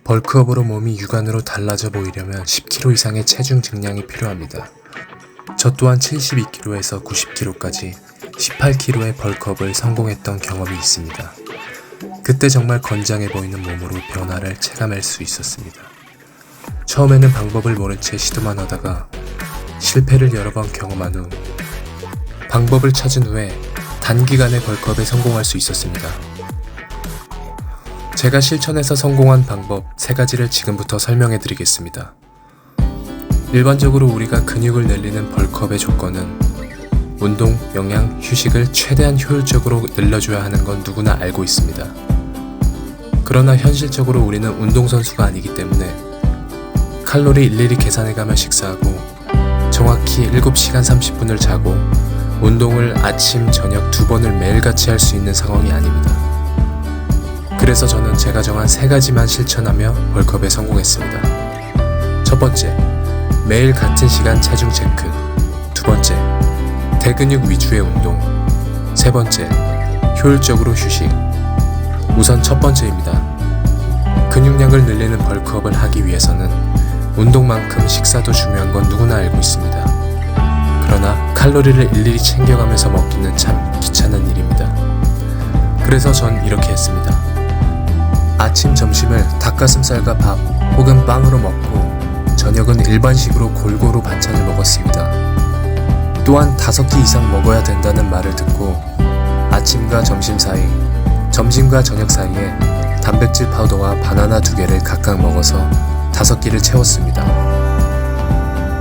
벌크업으로 몸이 육안으로 달라져 보이려면 10kg 이상의 체중 증량이 필요합니다. 저 또한 72kg에서 90kg까지 18kg의 벌크업을 성공했던 경험이 있습니다. 그때 정말 건장해 보이는 몸으로 변화를 체감할 수 있었습니다. 처음에는 방법을 모른 채 시도만 하다가 실패를 여러 번 경험한 후 방법을 찾은 후에 단기간에 벌크업에 성공할 수 있었습니다. 제가 실천해서 성공한 방법 3가지를 지금부터 설명해 드리겠습니다. 일반적으로 우리가 근육을 늘리는 벌크업의 조건은 운동, 영양, 휴식을 최대한 효율적으로 늘려줘야 하는 건 누구나 알고 있습니다. 그러나 현실적으로 우리는 운동선수가 아니기 때문에 칼로리 일일이 계산해가며 식사하고 정확히 7시간 30분을 자고 운동을 아침, 저녁 2번을 매일같이 할 수 있는 상황이 아닙니다. 그래서 저는 제가 정한 3가지만 실천하며 벌크업에 성공했습니다. 첫 번째, 매일 같은 시간 체중 체크. 두 번째, 대근육 위주의 운동. 세 번째, 효율적으로 휴식. 우선 첫 번째입니다. 근육량을 늘리는 벌크업을 하기 위해서는 운동만큼 식사도 중요한 건 누구나 알고 있습니다. 그러나 칼로리를 일일이 챙겨가면서 먹기는 참 귀찮은 일입니다. 그래서 전 이렇게 했습니다. 아침, 점심을 닭가슴살과 밥 혹은 빵으로 먹고 저녁은 일반식으로 골고루 반찬을 먹었습니다. 또한 5끼 이상 먹어야 된다는 말을 듣고 아침과 점심 사이, 점심과 저녁 사이에 단백질 파우더와 바나나 2개를 각각 먹어서 5끼를 채웠습니다.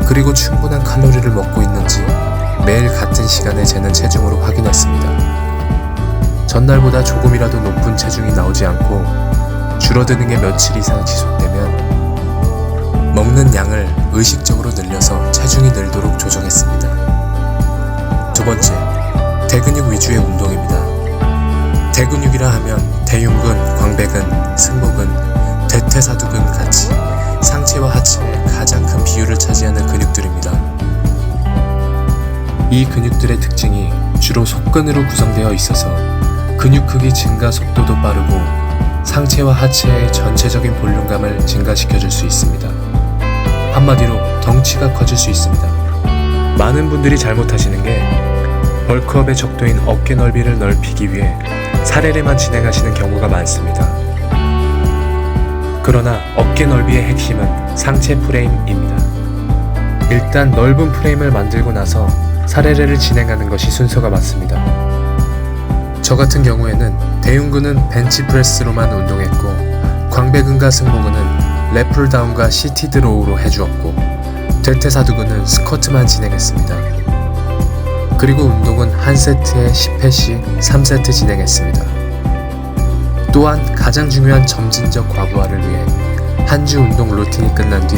그리고 충분한 칼로리를 먹고 있는지 매일 같은 시간에 재는 체중으로 확인했습니다. 전날보다 조금이라도 높은 체중이 나오지 않고 줄어드는 게 며칠 이상 지속되면 먹는 양을 의식적으로 늘려서 체중이 늘도록 조정했습니다. 두 번째, 대근육 위주의 운동입니다. 대근육이라 하면 대흉근, 광배근, 승모근, 대퇴사두근 같이 상체와 하체의 가장 큰 비율을 차지하는 근육들입니다. 이 근육들의 특징이 주로 속근으로 구성되어 있어서 근육 크기 증가 속도도 빠르고 상체와 하체의 전체적인 볼륨감을 증가시켜줄 수 있습니다. 한마디로 덩치가 커질 수 있습니다. 많은 분들이 잘못하시는 게 벌크업의 적도인 어깨 넓이를 넓히기 위해 사례례만 진행하시는 경우가 많습니다. 그러나 어깨 넓이의 핵심은 상체 프레임입니다. 일단 넓은 프레임을 만들고 나서 사례례를 진행하는 것이 순서가 맞습니다. 저 같은 경우에는 대흉근은 벤치프레스로만 운동했고 광배근과 승모근은 랩풀다운과 시티드 로우로 해주었고 대퇴사두근은 스쿼트만 진행했습니다. 그리고 운동은 한 세트에 10회씩 3세트 진행했습니다. 또한 가장 중요한 점진적 과부하를 위해 한 주 운동 루틴이 끝난 뒤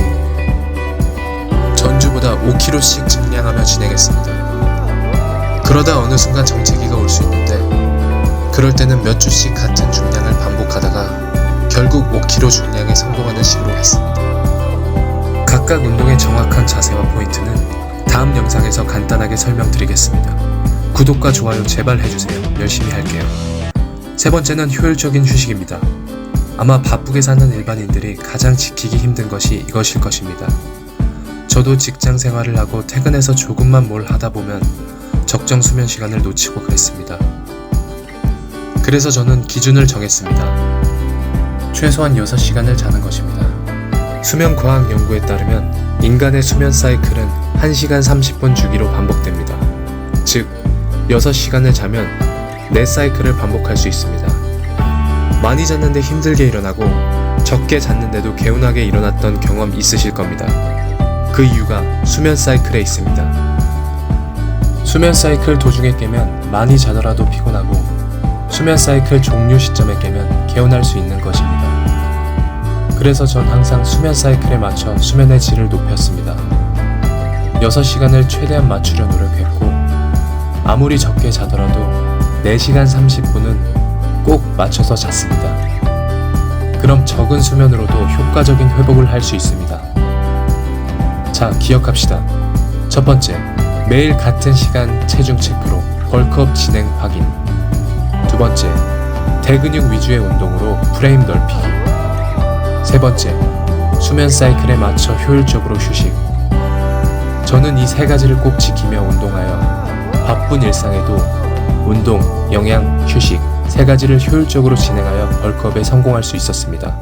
전주보다 5kg씩 증량하며 진행했습니다. 그러다 어느 순간 정체기가 올 수 있는데 그럴 때는 몇 주씩 같은 중량을 반복하다가 결국 5kg 중량에 성공하는 식으로 했습니다. 각각 운동의 정확한 자세와 포인트는 다음 영상에서 간단하게 설명드리겠습니다. 구독과 좋아요 제발 해주세요. 열심히 할게요. 세 번째는 효율적인 휴식입니다. 아마 바쁘게 사는 일반인들이 가장 지키기 힘든 것이 이것일 것입니다. 저도 직장 생활을 하고 퇴근해서 조금만 뭘 하다 보면 적정 수면 시간을 놓치고 그랬습니다. 그래서 저는 기준을 정했습니다. 최소한 6시간을 자는 것입니다. 수면과학 연구에 따르면 인간의 수면 사이클은 1시간 30분 주기로 반복됩니다. 즉, 6시간을 자면 4사이클을 반복할 수 있습니다. 많이 잤는데 힘들게 일어나고 적게 잤는데도 개운하게 일어났던 경험 있으실 겁니다. 그 이유가 수면 사이클에 있습니다. 수면 사이클 도중에 깨면 많이 자더라도 피곤하고 수면 사이클 종료 시점에 깨면 개운할 수 있는 것입니다. 그래서 전 항상 수면 사이클에 맞춰 수면의 질을 높였습니다. 6시간을 최대한 맞추려 노력했고 아무리 적게 자더라도 4시간 30분은 꼭 맞춰서 잤습니다. 그럼 적은 수면으로도 효과적인 회복을 할 수 있습니다. 자, 기억합시다. 첫 번째, 매일 같은 시간 체중 체크로 벌크업 진행 확인. 두 번째, 대근육 위주의 운동으로 프레임 넓히기. 세 세 번째, 수면 사이클에 맞춰 효율적으로 휴식. 저는 이 세 가지를 꼭 지키며 운동하여 바쁜 일상에도 운동, 영양, 휴식 세 가지를 효율적으로 진행하여 벌크업에 성공할 수 있었습니다.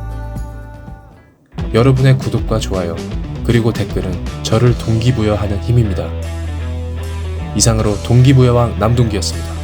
여러분의 구독과 좋아요, 그리고 댓글은 저를 동기부여하는 힘입니다. 이상으로 동기부여왕 남동기였습니다.